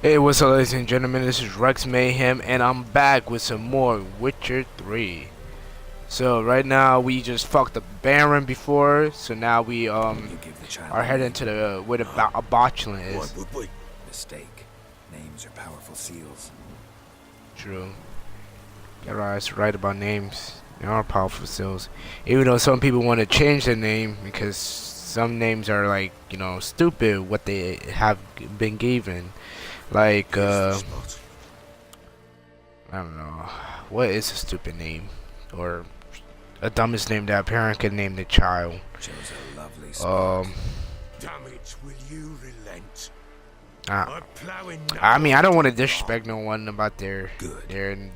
Hey, what's up, ladies and gentlemen? This is Rex Mayhem, and I'm back with some more Witcher 3. So right now we just fucked the Baron before, so now we are heading to the where the Botchland is. Mistake. Names are powerful seals. True. You're right about names. They are powerful seals. Even though some people want to change their name because some names are like, you know, stupid what they have been given. Like, I don't know. What is a stupid name? Or a dumbest name that a parent could name the child? Chose a lovely spot. Damn it, will you relent? I mean, I don't want to disrespect no one about their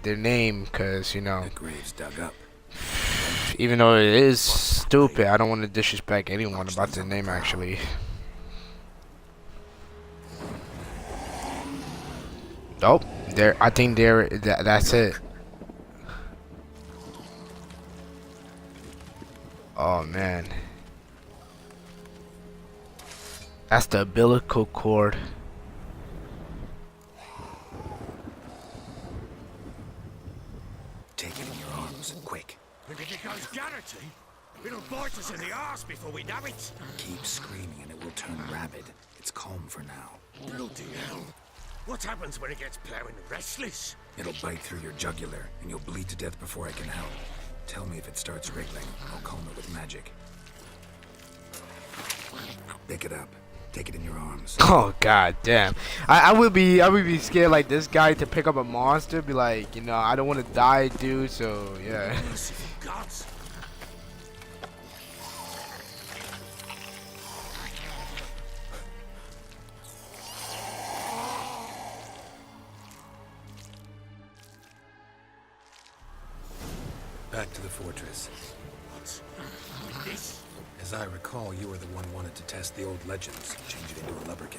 name, cause you know, the grave's dug up. even though it is stupid, I don't want to disrespect anyone about their name actually. Nope, I think that's it. Oh man, that's the umbilical cord. Take it in your arms, quick. And if it goes Garrity, it'll bite us in the arse before we know it. Keep screaming and it will turn rabid. It's calm for now. Bloody hell. What happens when it gets plowing restless? It'll bite through your jugular and you'll bleed to death before I can help. Tell me if it starts wriggling. I'll calm it with magic. Pick it up. Take it in your arms. Oh god damn. I would be scared like this guy to pick up a monster, be like, you know, I don't want to die, dude, so yeah. Merciful gods. Back to the fortress. What's this? As I recall, you were the one wanted to test the old legends, change it into a lubberkin.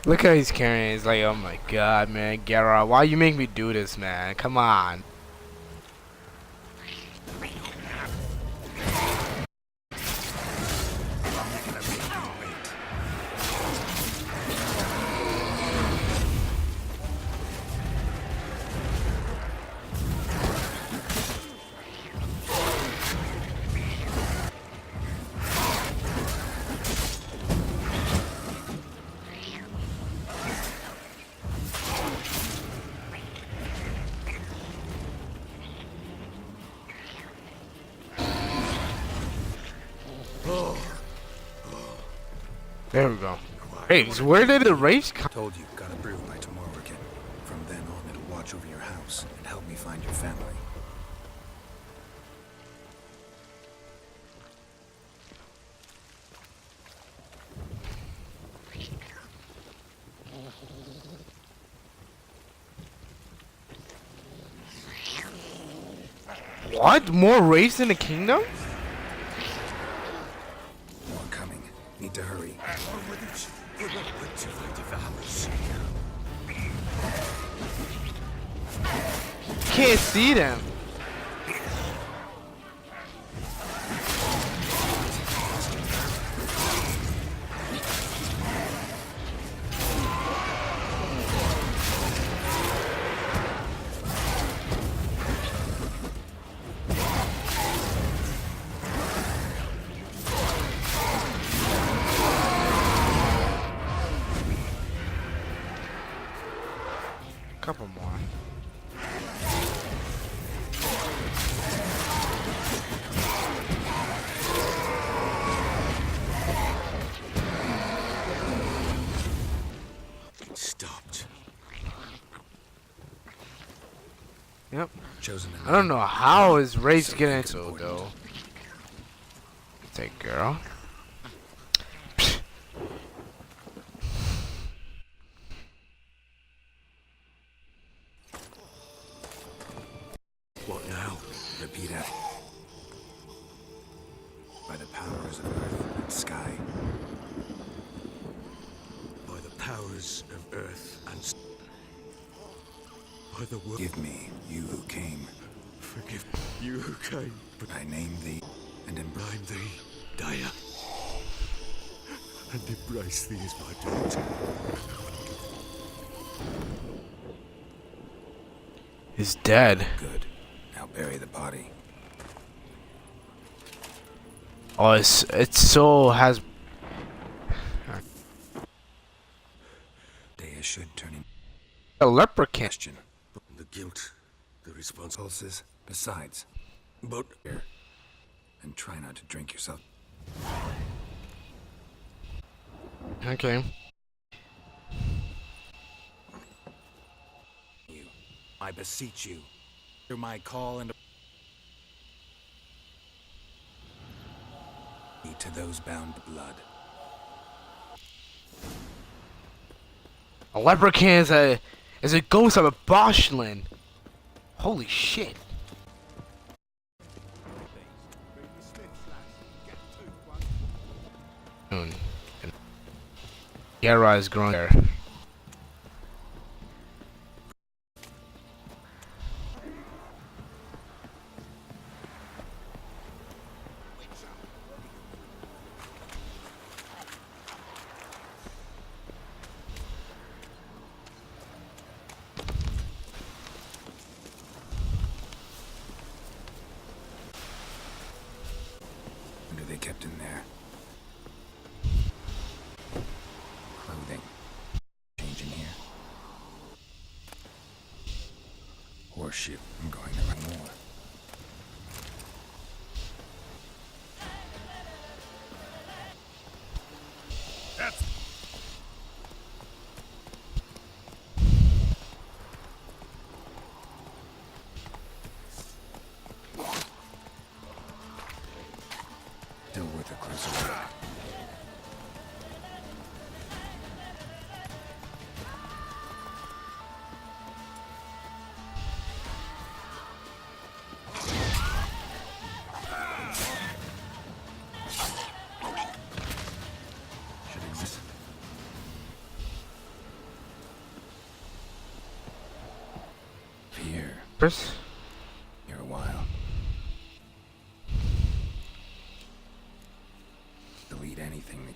Look how he's carrying it. He's like, oh my god, man, Geralt, why you make me do this, man? Come on. There we go. Hey, so where did the race come? Told you, gotta brew by tomorrow again. From then on, it'll watch over your house and help me find your family. What? More race in the kingdom? More coming. Need to hurry. On with it. We're not quick to fight devours. Can't see them. Couple more. It stopped. Yep. Chosen I don't know how his race getting into though. Take girl. What now? Repeat it. By the powers of earth and sky. By the powers of earth and by the word. Give me, you who came. Forgive you who came, but I name thee and embrace. name thee Daya, and embrace thee as my daughter. He's dead. Good. Now bury the body. Oh, its soul has. Daya should turn in A leprechaun. question. The guilt, the responsibility. Pulses. Besides, But here. And try not to drink yourself. Okay. You. I beseech you. Hear my call and to those bound to blood. A leprechaun is a ghost of a Boschland. Holy shit. Yara is growing there. What are they kept in there? Clothing. Change in here. Horseshoe. I'm going to run more. Still worth a closer look. Should exist. Here. Chris? Here a while. Delete anything that...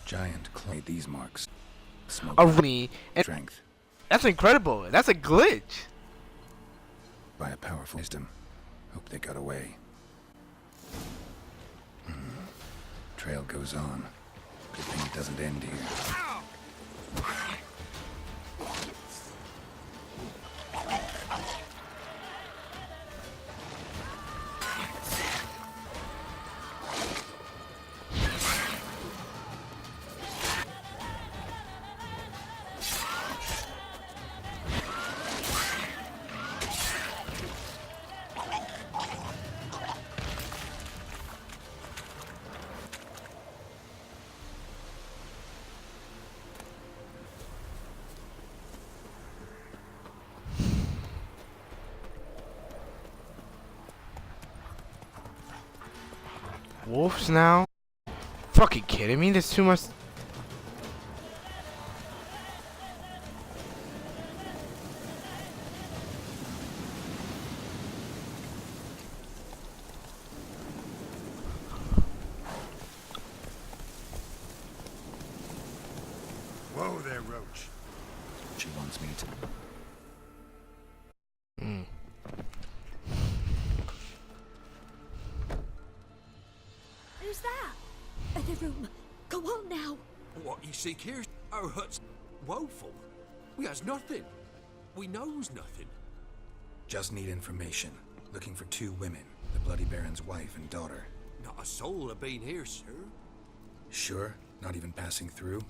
Giant clay these marks. Smoke. A me and Strength. that's incredible. That's a glitch. By a powerful wisdom. Hope they got away. Trail goes on. Good thing it doesn't end here. Wolves now? Fucking kidding me? There's too much. whoa there, Roach. She wants me to... Who's that? In the room. Go on now. What you seek here? Our hut's woeful. We has nothing. We knows nothing. Just need information. Looking for 2 women. The Bloody Baron's wife and daughter. Not a soul have been here, sir. Sure? Not even passing through?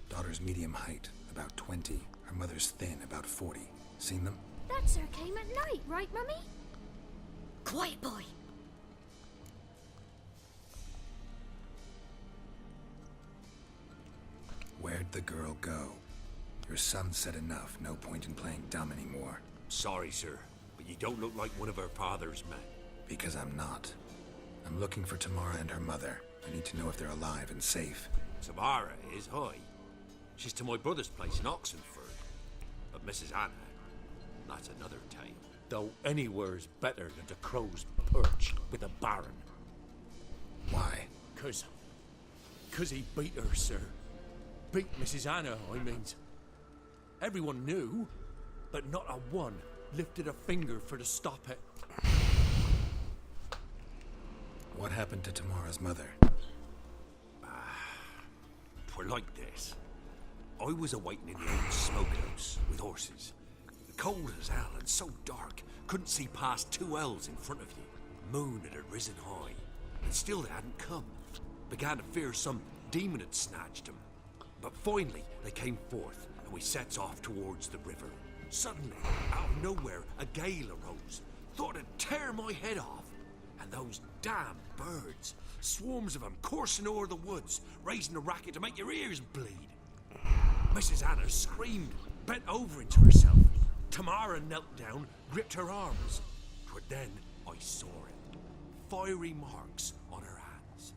Daughter's medium height, about 20. Her mother's thin, about 40. Seen them? That sir came at night, right, Mummy? Quiet, boy. Where'd the girl go? Your son said enough. No point in playing dumb anymore. Sorry, sir, but you don't look like one of our father's men. Because I'm not. I'm looking for Tamara and her mother. I need to know if they're alive and safe. Tamara is, hi. She's to my brother's place in Oxenford. But Mrs. Anna, that's another tale. Though anywhere's better than the Crow's Perch with a baron. Why? Cause he beat her, sir. Beat Mrs. Anna, I means. Everyone knew, but not a one lifted a finger for to stop it. What happened to Tamara's mother? Twere like this. I was awaiting in the old smokehouse with horses. Cold as hell and so dark, couldn't see past 2 ells in front of you. Moon had risen high, and still they hadn't come. Began to fear some demon had snatched them. But finally they came forth, and we sets off towards the river. Suddenly, out of nowhere, a gale arose. Thought it'd tear my head off. And those damn birds, swarms of them coursing o'er the woods, raising a racket to make your ears bleed. Mrs. Anna screamed, bent over into herself. Tamara knelt down, gripped her arms. But then I saw it. Fiery marks on her hands.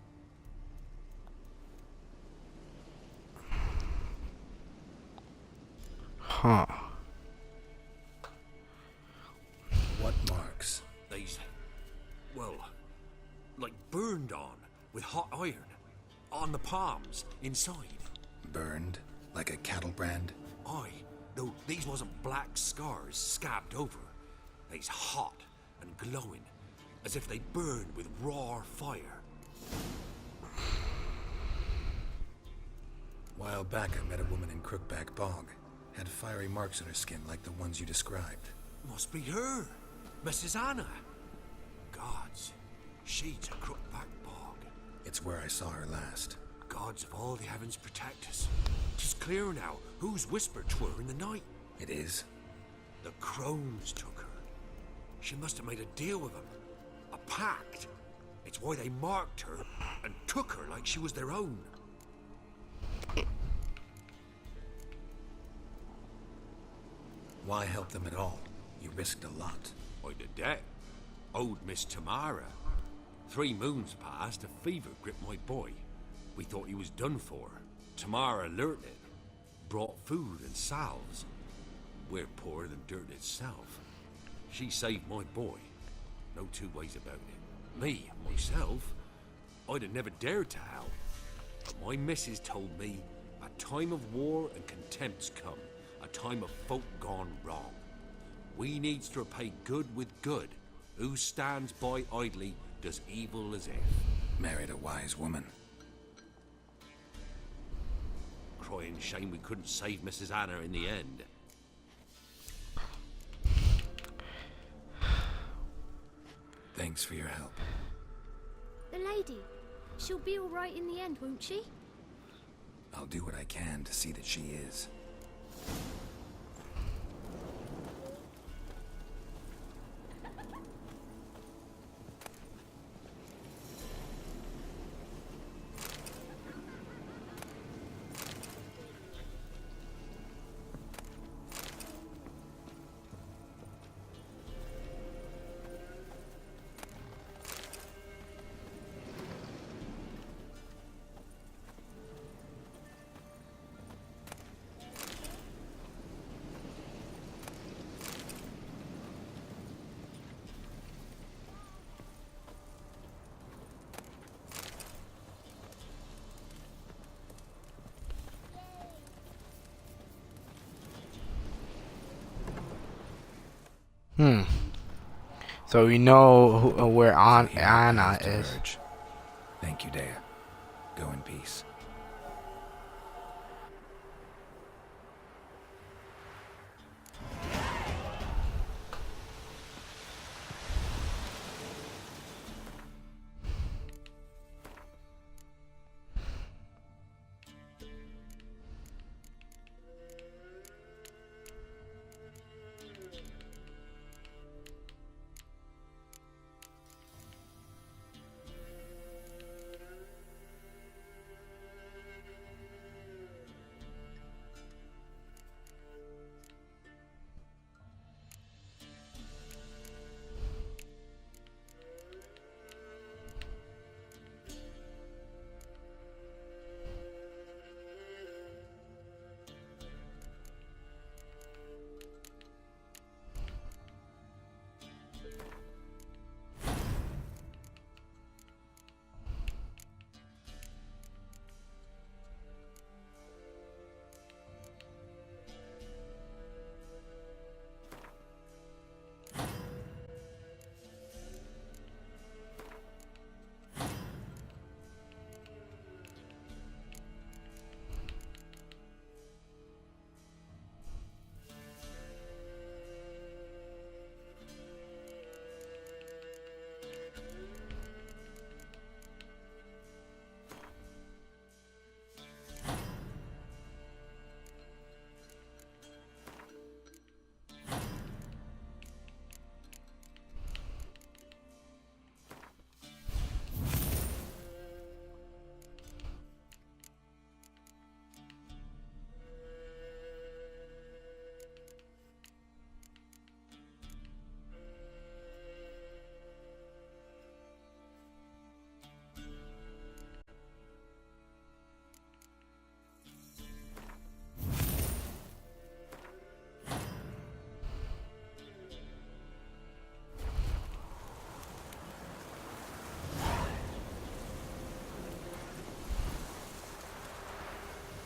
Huh. What marks? These, well, like burned on with hot iron. On the palms, inside. Burned? Like a cattle brand? Aye, though these wasn't black scars scabbed over. They's hot and glowing, as if they burned with raw fire. While back, I met a woman in Crookback Bog. Had fiery marks on her skin like the ones you described. Must be her, Mrs. Anna. Gods, she's a Crookback Bog. It's where I saw her last. Gods of all the heavens protect us. 'Tis clear now whose whisper 'twere in the night. It is? The crones took her. She must have made a deal with them. A pact. It's why they marked her and took her like she was their own. Why help them at all? You risked a lot. By the debt. Owed Miss Tamara. 3 moons passed, a fever gripped my boy. We thought he was done for. Tamara learnt it. Brought food and salves. We're poorer than dirt itself. She saved my boy. No 2 ways about it. Me, myself, I'd have never dared to help. But my missus told me a time of war and contempt's come. A time of folk gone wrong. We needs to repay good with good. Who stands by idly does evil as if. Married a wise woman. Crying shame we couldn't save Mrs. Anna in the end. Thanks for your help. The lady. She'll be all right in the end, won't she? I'll do what I can to see that she is. So we know where Anna Master is. Urge. Thank you, Dea. Go in peace.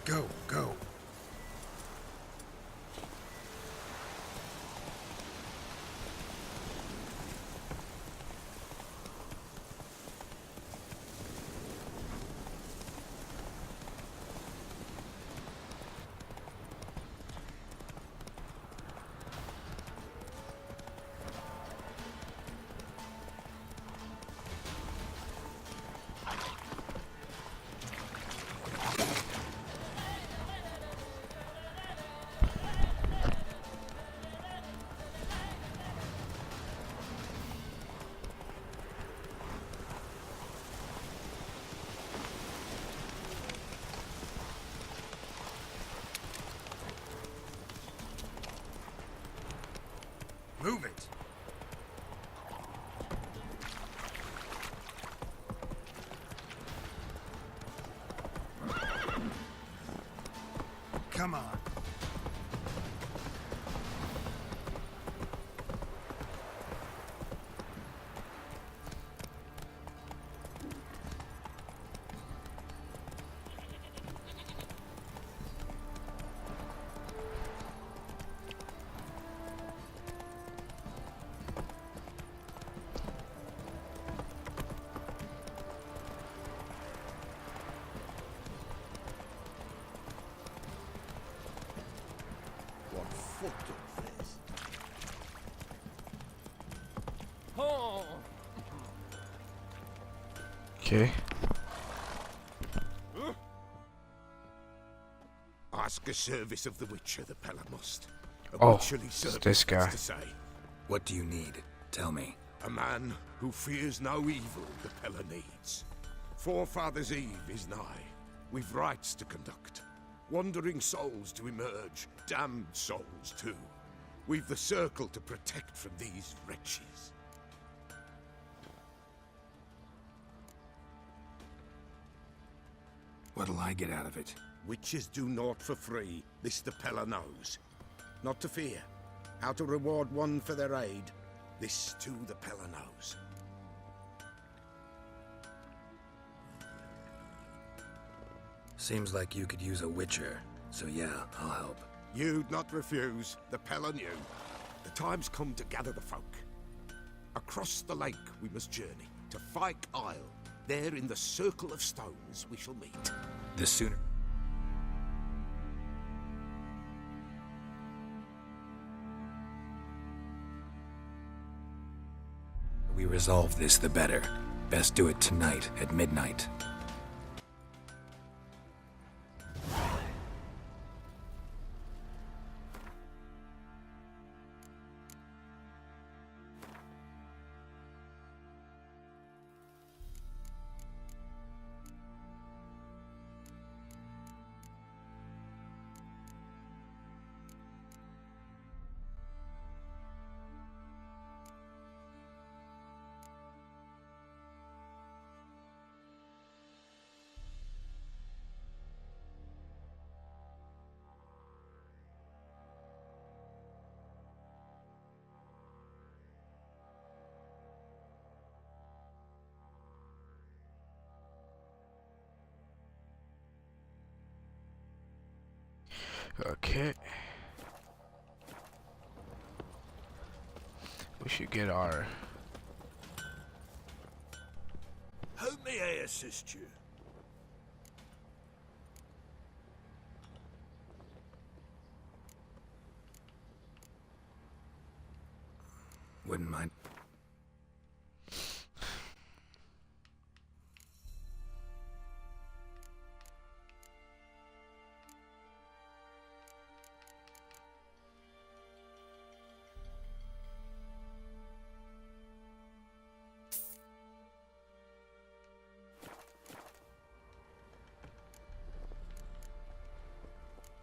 Go, go. Move it! Come on. What fucked up face? Oh! Okay. Ask a service of the Witcher, the Pella must. A Oh, witcherly it's service, this guy. that's to say. What do you need? Tell me. A man who fears no evil the Pella needs. Forefathers' Eve is nigh. We've rites to conduct. Wandering souls to emerge. Damned souls, too. We've the circle to protect from these wretches. What'll I get out of it? Witches do naught for free, this the Pella knows. Not to fear. How to reward one for their aid, this too the Pella knows. Seems like you could use a witcher, so yeah, I'll help. You'd not refuse, the Pella knew. The time's come to gather the folk. Across the lake we must journey, to Fyke Isle. There in the circle of stones we shall meet. The sooner... we resolve this, the better. Best do it tonight at midnight. Okay. We should get our... How may I assist you? Wouldn't mind.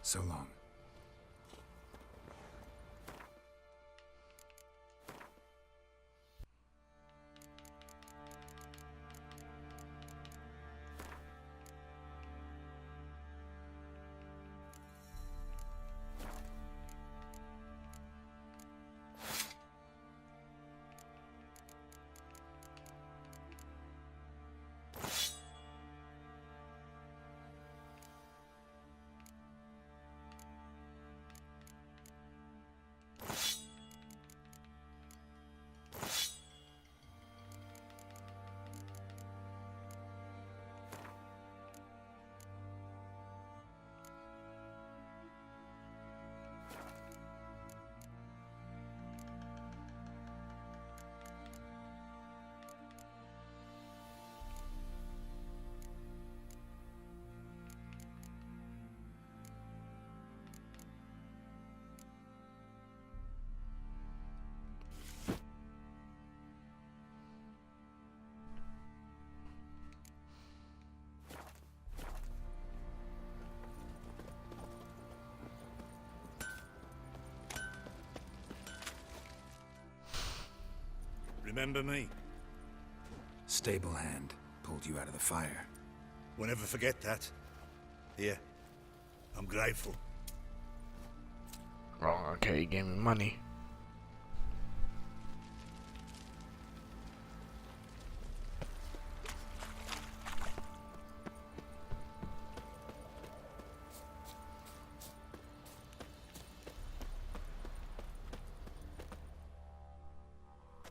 So long. Remember me? Stable hand pulled you out of the fire. We'll never forget that. Here. I'm grateful. Oh, okay, he gave me money.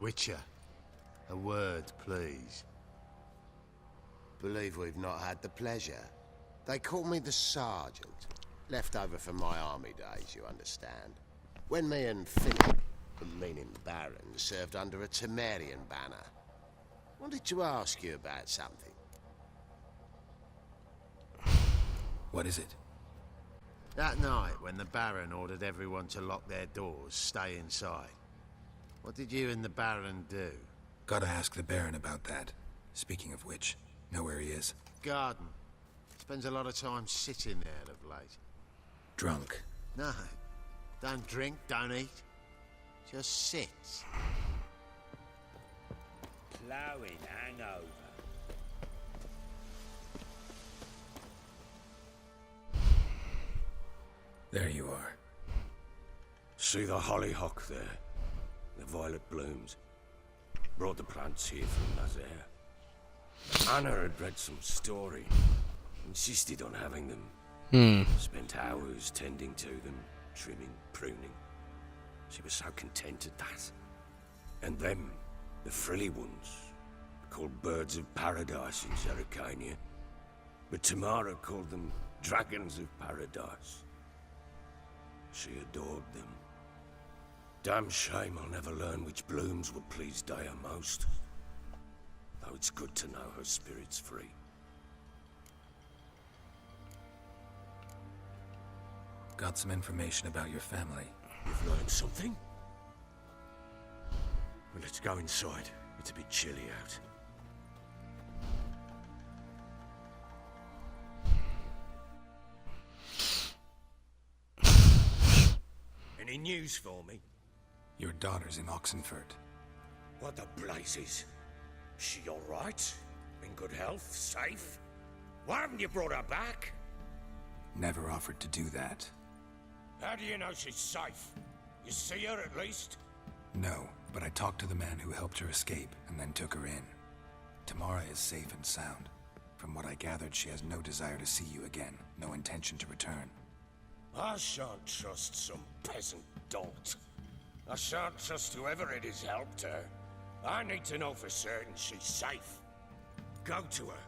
Witcher, a word, please. Believe we've not had the pleasure. They call me the Sergeant. Left over from my army days, you understand. When me and Philip, meaning the Baron, served under a Temerian banner. Wanted to ask you about something. What is it? That night, when the Baron ordered everyone to lock their doors, stay inside. What did you and the Baron do? Gotta ask the Baron about that. Speaking of which, know where he is? Garden. Spends a lot of time sitting there of late. Drunk. No. Don't drink, don't eat. Just sits. Ploughing hangover. There you are. See the hollyhock there? The violet blooms. Brought the plants here from Nazaire. Anna had read some story. Insisted on having them. Spent hours tending to them, trimming, pruning. She was so content at that. And them, the frilly ones, called birds of paradise in Zerrikania. But Tamara called them dragons of paradise. She adored them. Damn shame I'll never learn which blooms would please Daya most. Though it's good to know her spirit's free. Got some information about your family. You've learned something? Well, let's go inside. It's a bit chilly out. Any news for me? Your daughter's in Oxenfurt. What the blazes? She all right? In good health? Safe? Why haven't you brought her back? Never offered to do that. How do you know she's safe? You see her at least? No, but I talked to the man who helped her escape and then took her in. Tamara is safe and sound. From what I gathered, she has no desire to see you again, no intention to return. I shan't trust some peasant dolt. I shan't trust whoever it is helped her. I need to know for certain she's safe. Go to her.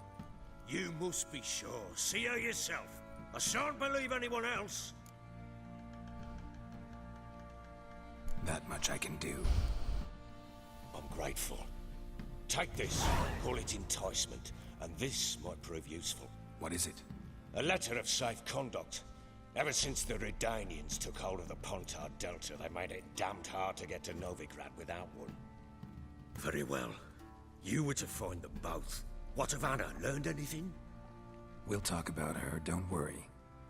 You must be sure. See her yourself. I shan't believe anyone else. That much I can do. I'm grateful. Take this. Call it enticement. And this might prove useful. What is it? A letter of safe conduct. Ever since the Redanians took hold of the Pontard Delta, they made it damned hard to get to Novigrad without one. Very well. You were to find them both. What of Anna? Learned anything? We'll talk about her, don't worry.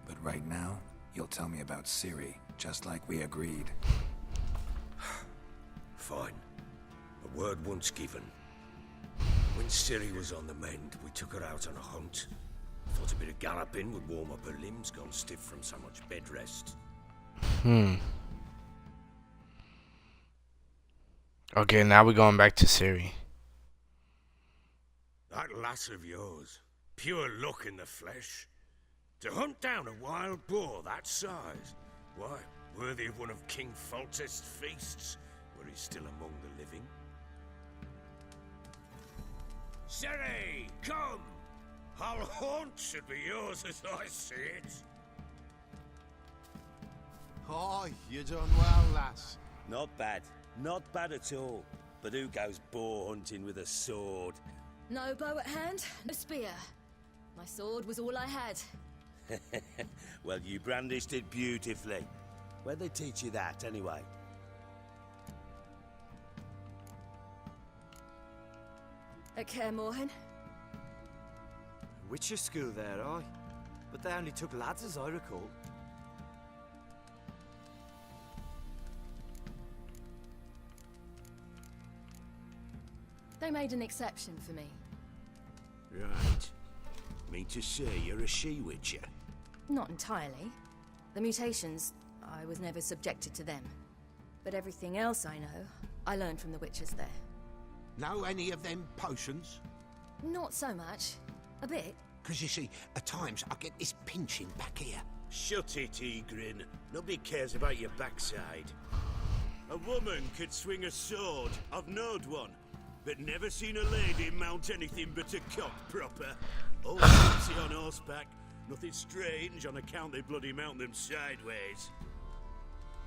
But right now, you'll tell me about Ciri, just like we agreed. Fine. A word once given. When Ciri was on the mend, we took her out on a hunt. Thought a bit of galloping would warm up her limbs, gone stiff from so much bed rest. Okay, now we're going back to Ciri. That lass of yours, pure luck in the flesh. To hunt down a wild boar that size, why, worthy of one of King Foltest's feasts, where he's still among the living. Ciri, come! Our haunt should be yours as I see it. Oh, you done well, lass. Not bad. Not bad at all. But who goes boar hunting with a sword? No bow at hand, no spear. My sword was all I had. Well, you brandished it beautifully. Where'd they teach you that, anyway? At Kaer Morhen. Witcher school there, aye. But they only took lads as I recall. They made an exception for me. Right. Mean to say you're a she-witcher? Not entirely. The mutations, I was never subjected to them. But everything else I know, I learned from the witches there. Know any of them potions? Not so much. A bit. Because you see, at times I get this pinching back here. Shut it, Egrin. Nobody cares about your backside. A woman could swing a sword. I've knowed one. But never seen a lady mount anything but a cock proper. All fancy on horseback. Nothing strange on account they bloody mount them sideways.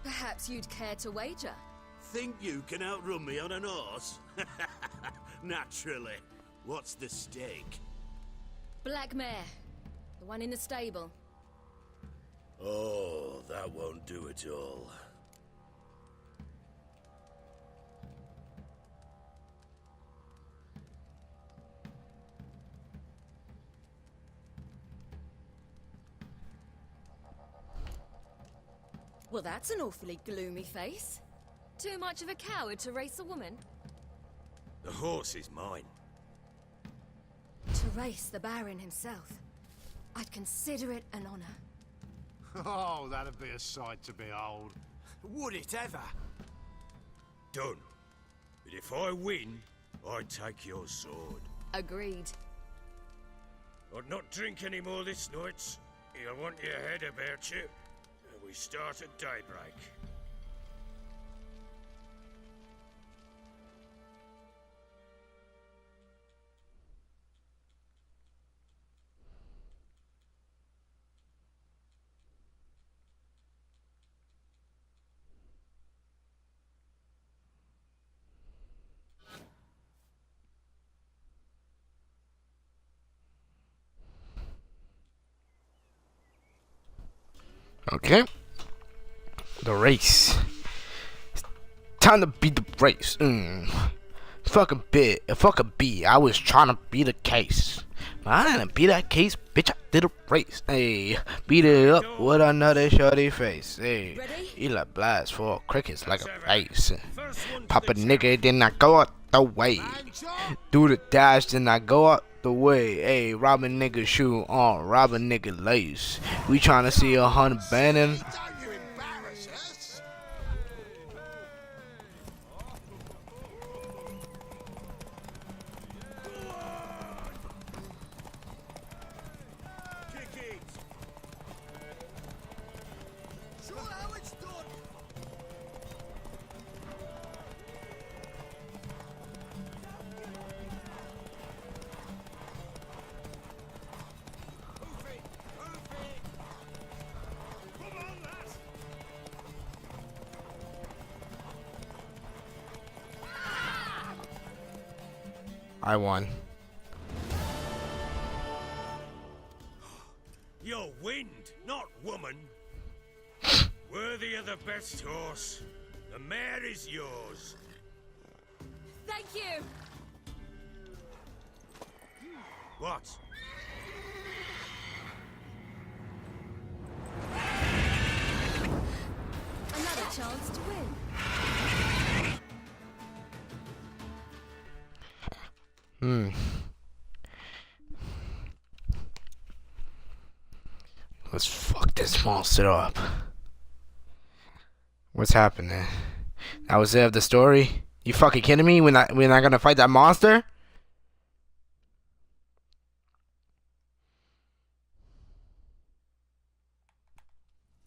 Perhaps you'd care to wager? Think you can outrun me on an horse? Naturally. What's the stake? Black mare. The one in the stable. Oh, that won't do it all. Well, that's an awfully gloomy face. Too much of a coward to race a woman? The horse is mine. To race the Baron himself. I'd consider it an honor. Oh, that'd be a sight to behold. Would it ever? Done. But if I win, I take your sword. Agreed. I'd not drink any more this night. You'll want your head about you. And we start at daybreak. Okay. The race. It's time to beat the race. Fucking B. I was trying to beat a case. But I didn't beat that case, bitch. I did a race. Hey, beat it up with another shorty face. Hey, you like blast for crickets like a race. Pop a nigga, then I go out the way. Do the dash, then I go out the way. Hey, rob a nigga shoe on, rob a nigga lace. We tryna see 100 banning. Don't you embarrass us! Kick it! Show how it's done! I won. You're wind, not woman. Worthy of the best horse. The mare is yours. Thank you! What? Another chance to win. Let's fuck this monster up. What's happening? That was it of the story? You fucking kidding me? We're not gonna fight that monster?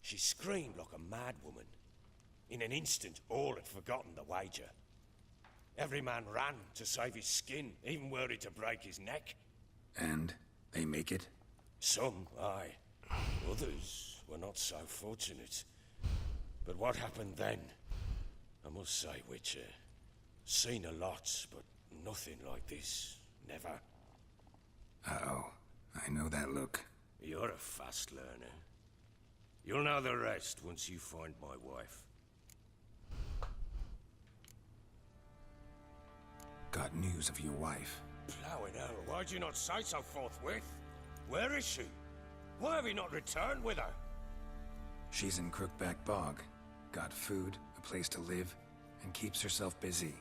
She screamed like a mad woman. In an instant, all had forgotten the wager. Every man ran to save his skin, even worried to break his neck. And they make it? Some, aye. Others were not so fortunate. But what happened then? I must say, Witcher, seen a lot, but nothing like this. Never. Uh-oh. I know that look. You're a fast learner. You'll know the rest once you find my wife. Got news of your wife. Plowing hell, why'd you not say so forthwith? Where is she? Why have you not returned with her? She's in Crookback Bog. Got food, a place to live, and keeps herself busy.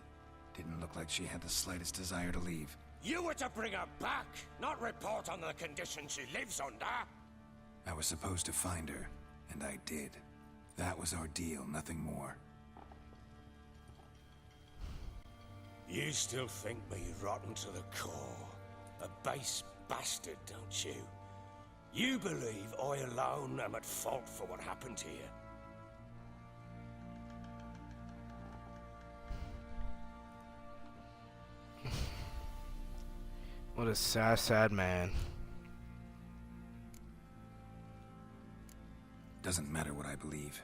Didn't look like she had the slightest desire to leave. You were to bring her back, not report on the conditions she lives under. I was supposed to find her, and I did. That was our deal, nothing more. You still think me rotten to the core. A base bastard, don't you? You believe I alone am at fault for what happened here. What a sad, sad man. Doesn't matter what I believe.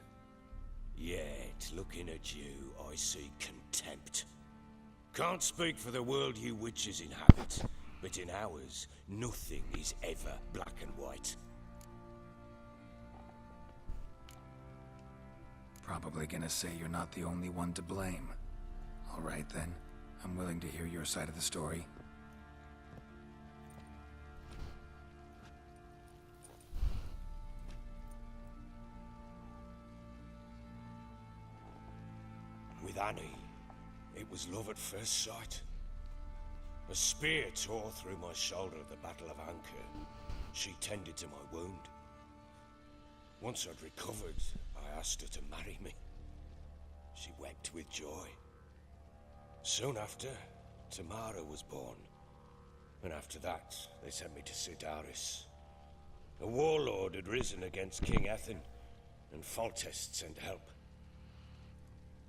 Yet, looking at you, I see contempt. Can't speak for the world you witches inhabit, but in ours, nothing is ever black and white. Probably gonna say you're not the only one to blame. All right then, I'm willing to hear your side of the story. With Annie, it was love at first sight. A spear tore through my shoulder at the Battle of Anchor. She tended to my wound. Once I'd recovered, I asked her to marry me. She wept with joy. Soon after, Tamara was born. And after that, they sent me to Sidaris. A warlord had risen against King Ethan, and Foltest sent help.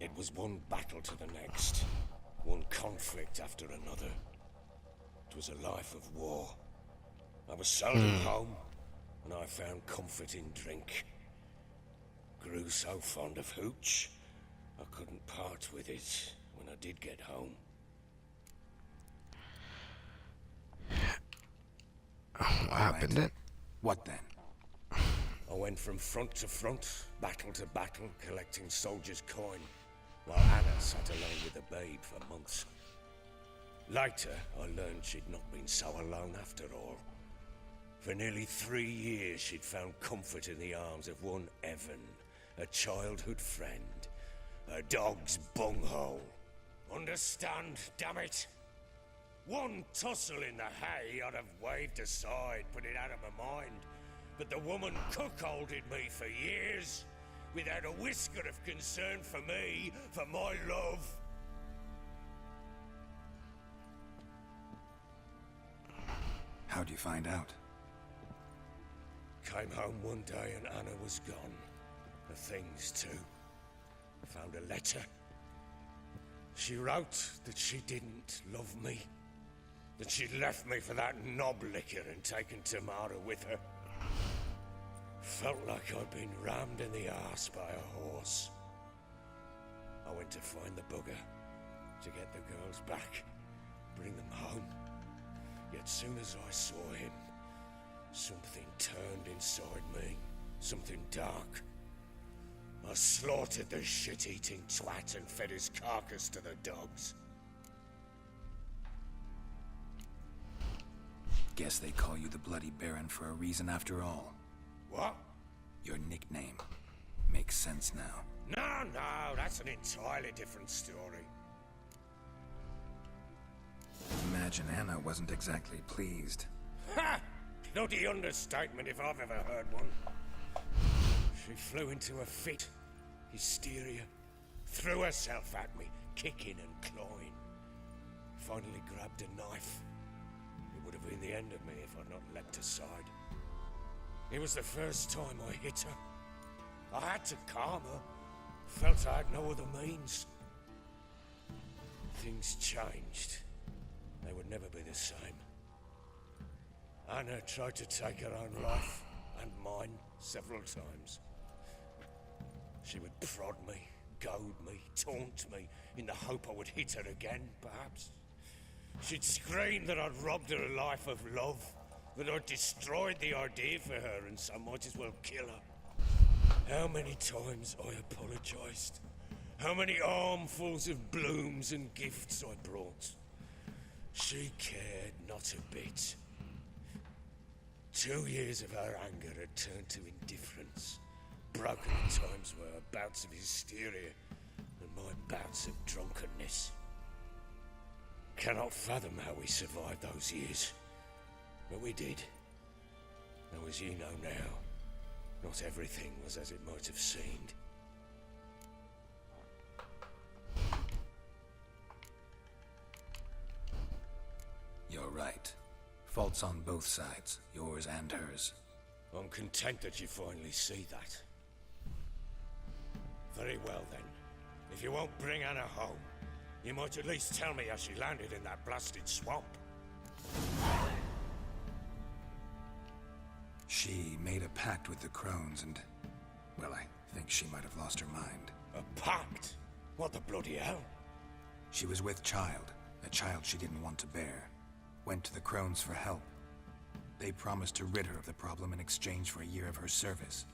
It was one battle to the next, one conflict after another. It was a life of war. I was seldom home, and I found comfort in drink. Grew so fond of hooch, I couldn't part with it when I did get home. What happened then? What then? I went from front to front, battle to battle, collecting soldiers' coin, while Anna sat alone with the babe for months. Later, I learned she'd not been so alone after all. For nearly 3 years, she'd found comfort in the arms of one Evan, a childhood friend, a dog's bunghole. Understand, damn it? One tussle in the hay I'd have waved aside, put it out of my mind. But the woman cuckolded me for years, without a whisker of concern for me, for my love. How'd you find out? Came home one day and Anna was gone. The things too. Found a letter. She wrote that she didn't love me. That she'd left me for that knob licker and taken Tamara with her. Felt like I'd been rammed in the arse by a horse. I went to find the bugger, to get the girls back, bring them home. Yet soon as I saw him, something turned inside me, something dark. I slaughtered the shit-eating twat and fed his carcass to the dogs. Guess they call you the Bloody Baron for a reason after all. What? Your nickname. Makes sense now. No, that's an entirely different story. Imagine Anna wasn't exactly pleased. Ha! Bloody understatement if I've ever heard one. She flew into a fit. Hysteria. Threw herself at me, kicking and clawing. Finally grabbed a knife. It would have been the end of me if I'd not leapt aside. It was the first time I hit her. I had to calm her. Felt I had no other means. Things changed. They would never be the same. Anna tried to take her own life, and mine, several times. She would prod me, goad me, taunt me, in the hope I would hit her again, perhaps. She'd scream that I'd robbed her a life of love, that I'd destroyed the idea for her, and so might as well kill her. How many times I apologized. How many armfuls of blooms and gifts I brought. She cared not a bit. 2 years of her anger had turned to indifference. Broken at times were her bouts of hysteria and my bouts of drunkenness. cannot fathom how we survived those years. But we did. Though as you know now, not everything was as it might have seemed. You're right. Faults on both sides, yours and hers. I'm content that you finally see that. Very well then. If you won't bring Anna home, you might at least tell me how she landed in that blasted swamp. She made a pact with the crones and... well, I think she might have lost her mind. A pact? What the bloody hell? She was with child, a child she didn't want to bear. Went to the crones for help. They promised to rid her of the problem in exchange for a year of her service.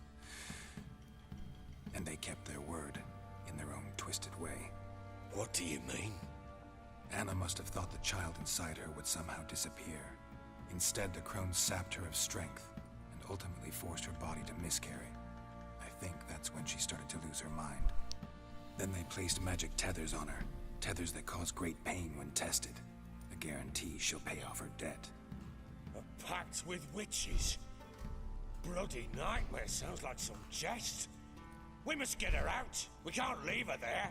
And they kept their word, in their own twisted way. What do you mean? Anna must have thought the child inside her would somehow disappear. Instead, the crones sapped her of strength, and ultimately forced her body to miscarry. I think that's when she started to lose her mind. Then they placed magic tethers on her, tethers that cause great pain when tested. A guarantee she'll pay off her debt. A pact with witches? Bloody nightmare, sounds like some jest. We must get her out. We can't leave her there.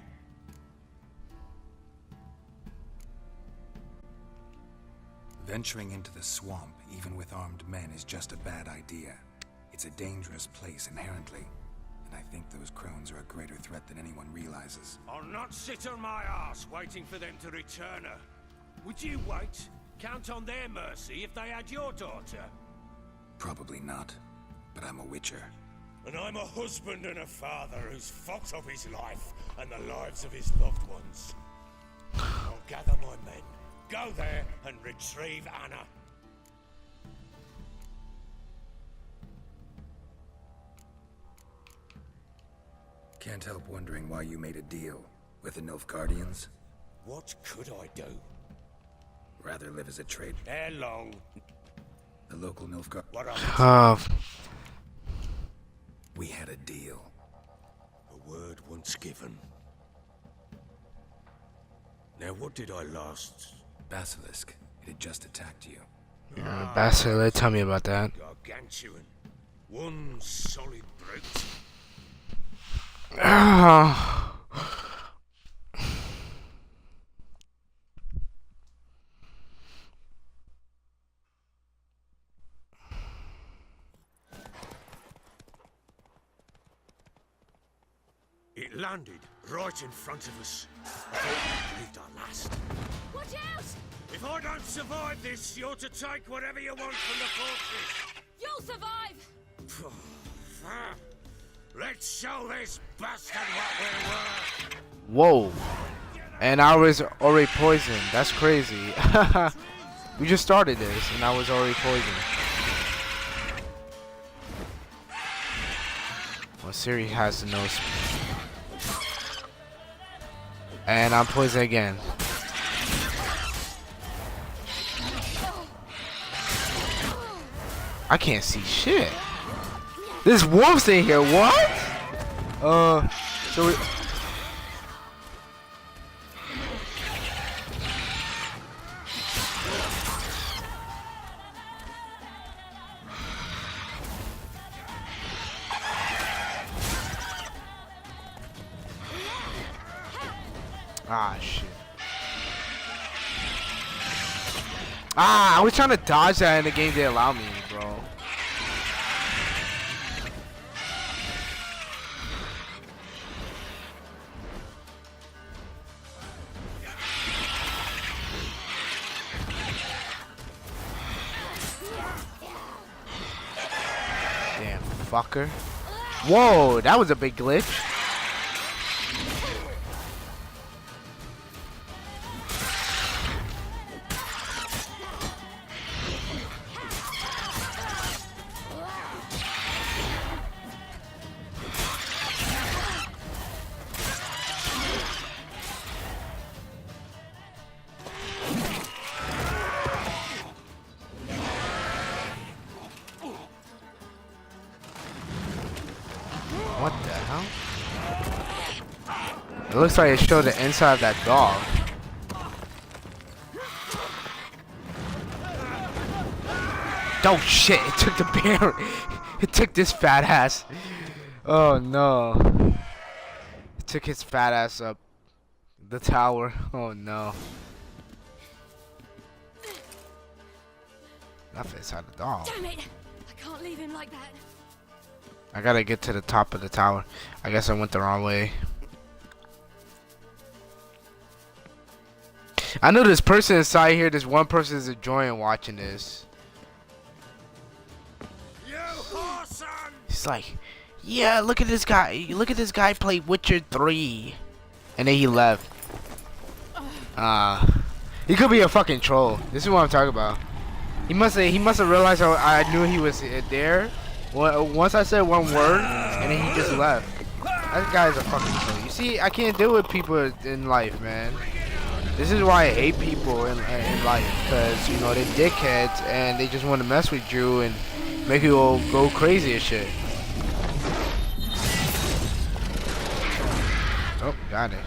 Venturing into the swamp, even with armed men, is just a bad idea. It's a dangerous place inherently, and I think those crones are a greater threat than anyone realizes. I'll not sit on my ass waiting for them to return her. Would you wait? Count on their mercy if they had your daughter? Probably not, but I'm a witcher. And I'm a husband and a father who's fought of his life and the lives of his loved ones. I'll gather my men, go there and retrieve Anna. Can't help wondering why you made a deal with the Nilfgaardians. What could I do? Rather live as a trade. Ere long. The local Nilfgaard. What are We had a deal. A word once given. Now what did I last? Basilisk. It had just attacked you. Yeah, Basilisk, tell me about that. Gargantuan. One solid brute. It landed right in front of us. I thought we believed our last. Watch out! If I don't survive this, you're to take whatever you want from the fortress. You'll survive! Let's show this bastard what we were. Whoa. And I was already poisoned. That's crazy. We just started this and I was already poisoned. Well, Siri has the nose. And I'm poisoned again. I can't see shit. This wolf's in here. What? So we... Ah, shit. Ah, I was trying to dodge that and the game didn't allow me, bro. Damn, fucker. Whoa, that was a big glitch. What the hell? It looks like it showed the inside of that dog. Oh shit! It took the bear. It took this fat ass. Oh no! It took his fat ass up the tower. Oh no! Nothing inside the dog. Damn it! I can't leave him like that. I gotta get to the top of the tower. I guess I went the wrong way. I know this person inside here. This one person is enjoying watching this. He's like, yeah, look at this guy. Look at this guy play Witcher 3. And then he left. He could be a fucking troll. This is what I'm talking about. He must have realized I knew he was there. Once I said one word, and then he just left. That guy's a fucking troll. You see, I can't deal with people in life, man. This is why I hate people in life, because you know they're dickheads and they just want to mess with you and make you go crazy and shit. Oh, got it.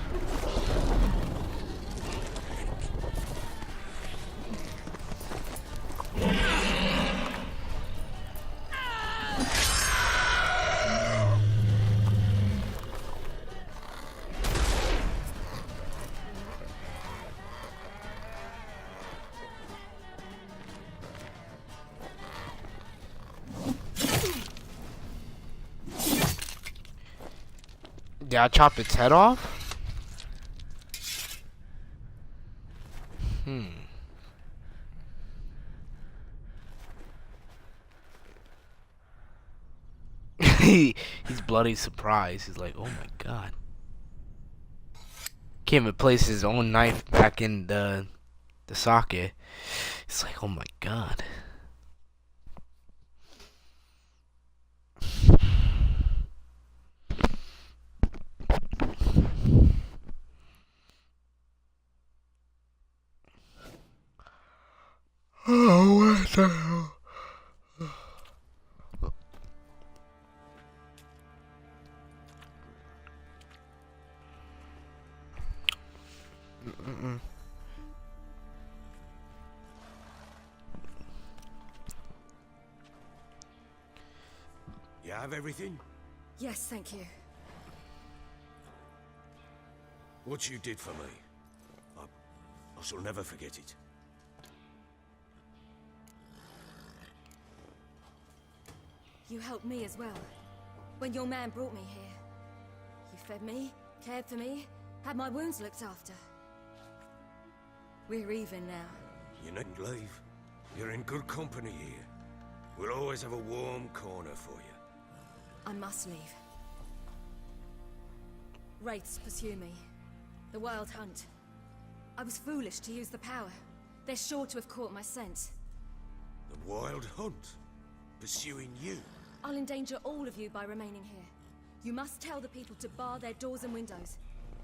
Did I chop its head off? He's bloody surprised. He's like, oh my god. Can't even place his own knife back in the socket. It's like, oh my god. Oh, what the hell? You have everything? Yes, thank you. What you did for me, I shall never forget it. You helped me as well. When your man brought me here. You fed me, cared for me, had my wounds looked after. We're even now. You needn't leave. You're in good company here. We'll always have a warm corner for you. I must leave. Wraiths pursue me. The Wild Hunt. I was foolish to use the power. They're sure to have caught my scent. The Wild Hunt? Pursuing you? I'll endanger all of you by remaining here. You must tell the people to bar their doors and windows.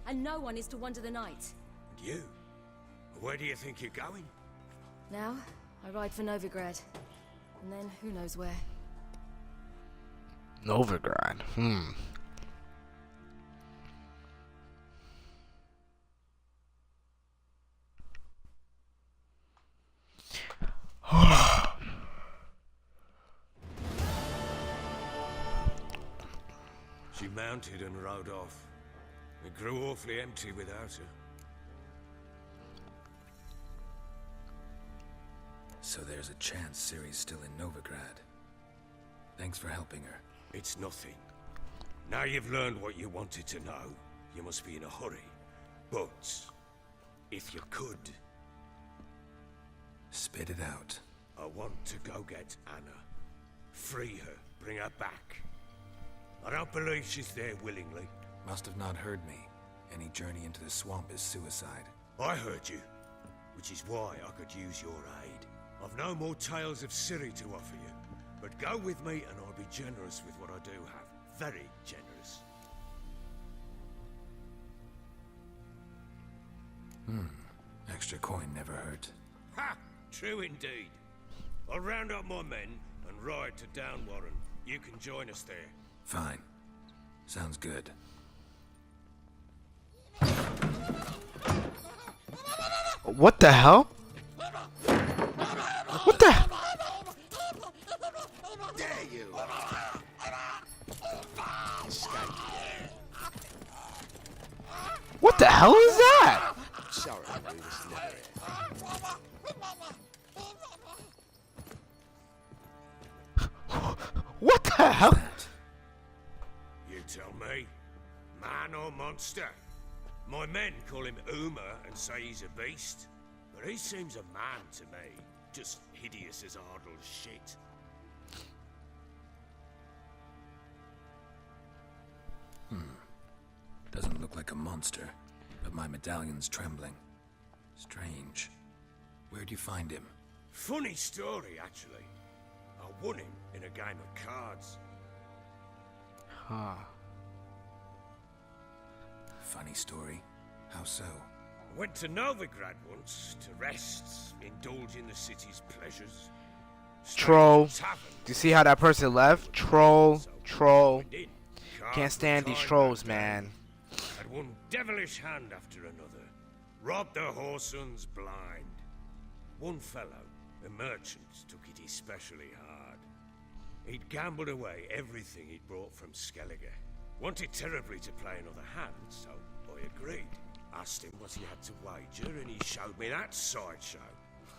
And no one is to wander the night. And you? Where do you think you're going? Now, I ride for Novigrad. And then, who knows where. Novigrad. She mounted and rode off. It grew awfully empty without her. So there's a chance Ciri's still in Novigrad. Thanks for helping her. It's nothing. Now you've learned what you wanted to know, you must be in a hurry. But, if you could... Spit it out. I want to go get Anna. Free her, bring her back. I don't believe she's there willingly. Must have not heard me. Any journey into the swamp is suicide. I heard you, which is why I could use your aid. I've no more tales of Ciri to offer you, but go with me and I'll be generous with what I do have. Very generous. Extra coin never hurt. Ha! True indeed. I'll round up my men and ride to Downwarren. You can join us there. Fine. Sounds good. What the hell? What the? you escaped. What the hell is that? Sorry, we was never here. What the hell? You tell me, man or monster? My men call him Uma and say he's a beast, but he seems a man to me, just hideous as Ardle's shit. Doesn't look like a monster, but my medallion's trembling. Strange. Where'd you find him? Funny story, actually. I won him in a game of cards. Huh. Funny story. How so? I went to Novigrad once to rest, indulge in the city's pleasures. Troll. Do you see how that person left? Troll. Troll. Can't stand these trolls, man. Had one devilish hand after another. Robbed the whoresons blind. One fellow, a merchant, took it especially hard. He'd gambled away everything he'd brought from Skellige. Wanted terribly to play another hand, so I agreed. Asked him what he had to wager, and he showed me that sideshow.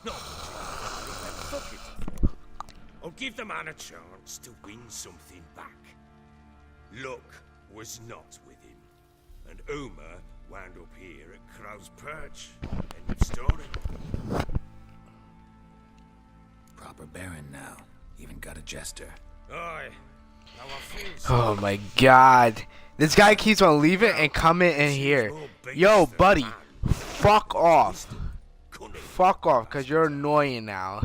Not fuck it. I'll give the man a chance to win something back. Luck was not with him, and Uma wound up here at Crow's Perch. End of story. Proper baron now. Even got a jester. Aye. How I feel so. Oh my god. This guy keeps on leaving and coming in here. Yo, buddy. Fuck off. Fuck off, because you're annoying now.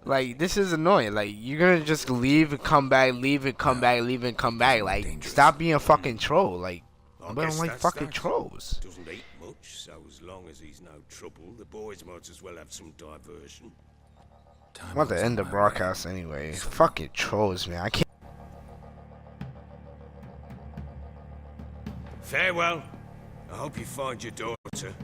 Like, this is annoying. Like, you're gonna just leave and come back, leave and come back, leave and come back. Like, stop being a fucking troll. Like, I don't like fucking trolls. Doesn't eat much, so as long as he's no trouble, the boys might as well have some diversion. I'm about to end the broadcast anyway. Fucking trolls, man. I can't. Farewell. I hope you find your daughter.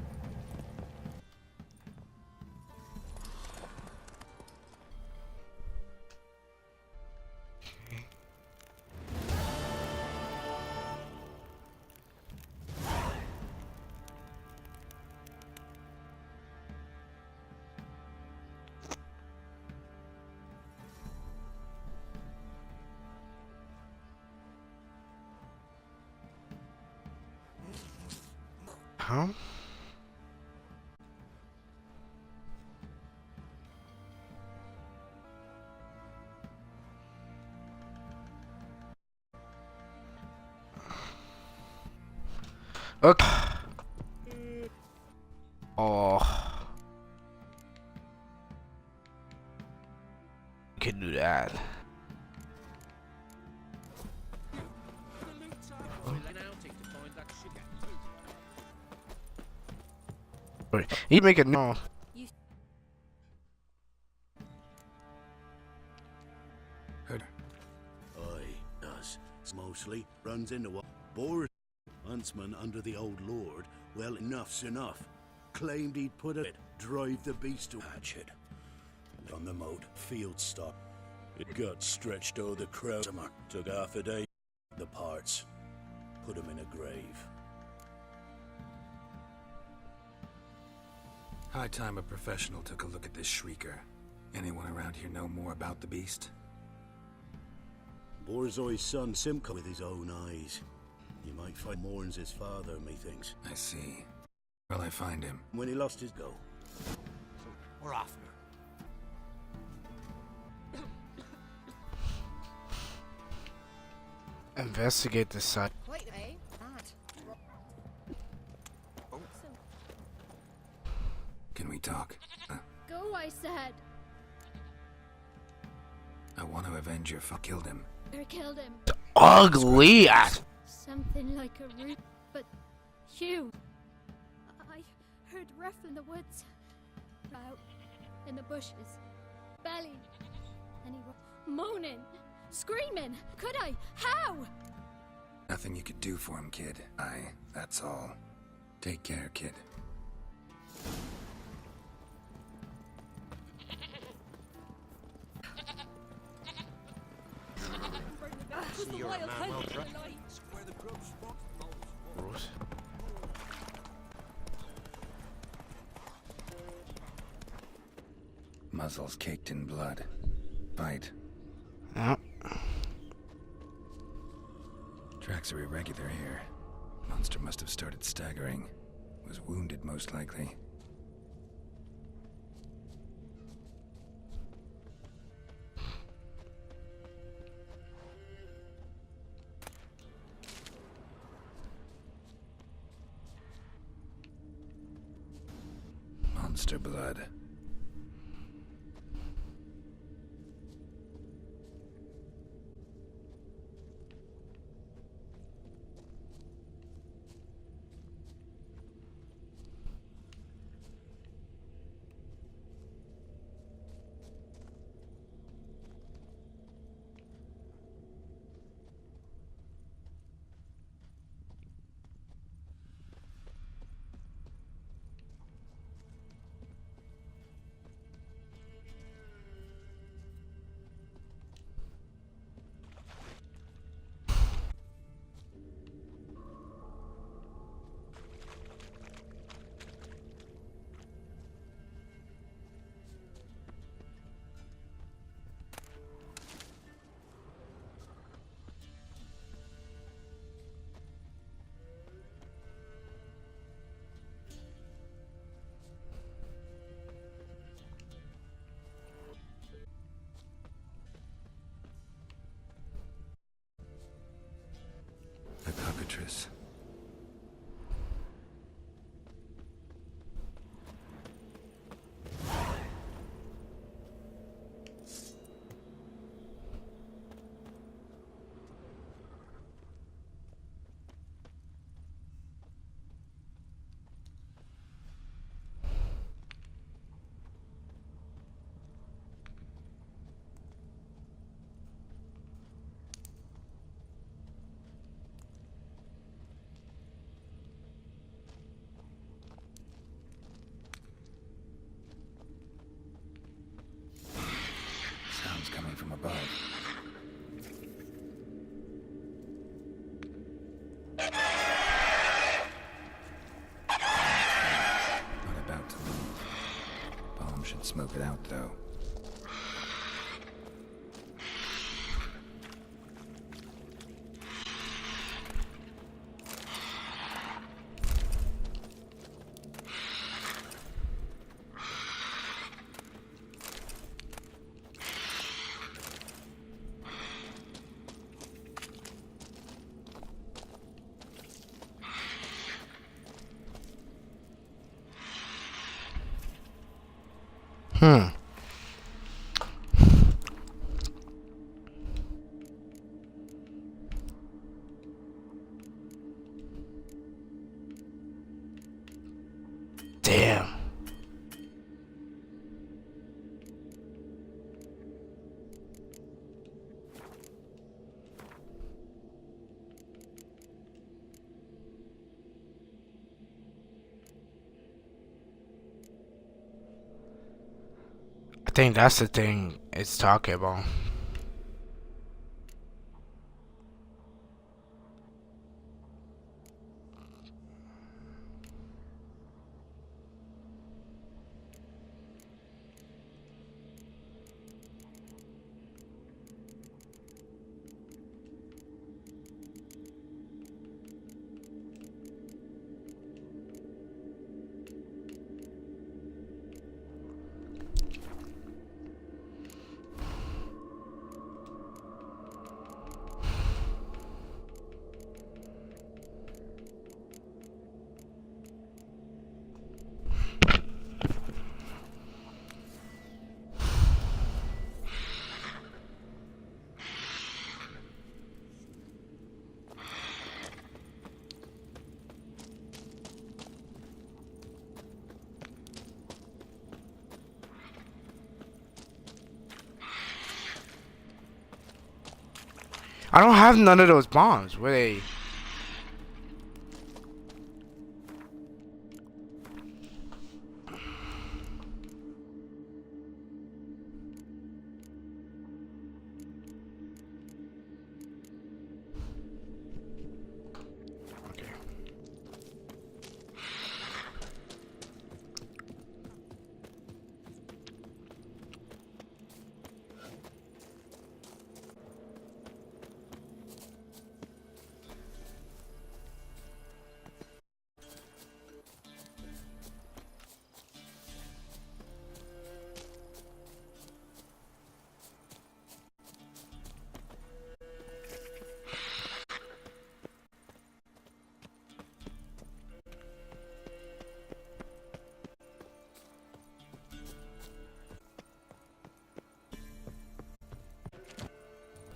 Huh? Okay. Oh. Can do that. You make it no. Heard. Aye, does. Mostly runs into what Boris, huntsman under the old lord. Well, enough's enough. Claimed he'd put it, drive the beast to hatchet. On the moat, field stop. It got stretched o'er the crow. Took half a day. The parts. Put him in a grave. High time a professional took a look at this shrieker. Anyone around here know more about the beast? Borzoi's son Simca with his own eyes. You might find mourns his father, methinks. I see. Where'll I find him? When he lost his go. We're off now. Investigate the site. Wait, eh? Can we talk? Go, I said. I want to avenge your killed him. Or killed him. Ugly ass. Something like a root, but Hugh. I heard Ref in the woods. Out in the bushes. Belly. And he was moaning. Screaming. Could I? How? Nothing you could do for him, kid. That's all. Take care, kid. wild man hunt well for trained. the light. Where the grub's from. Gross. Muzzles caked in blood. Bite. Yep. Tracks are irregular here. Monster must have started staggering. Was wounded, most likely. Monster blood. The cockatrice. Sounds coming from above. Not about to move. Bomb should smoke it out, though. Hmm. Damn. I think that's the thing it's talking about. I don't have none of those bombs. Were they?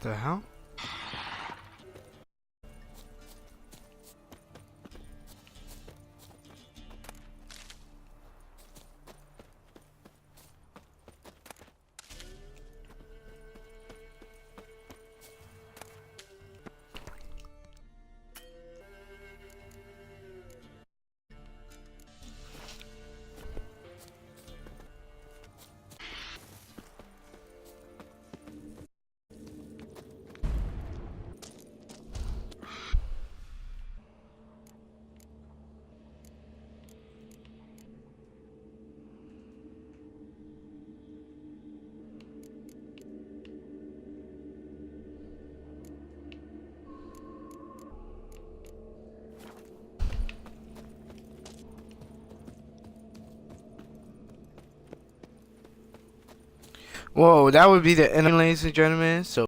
The hell? Whoa, that would be the end, ladies and gentlemen. So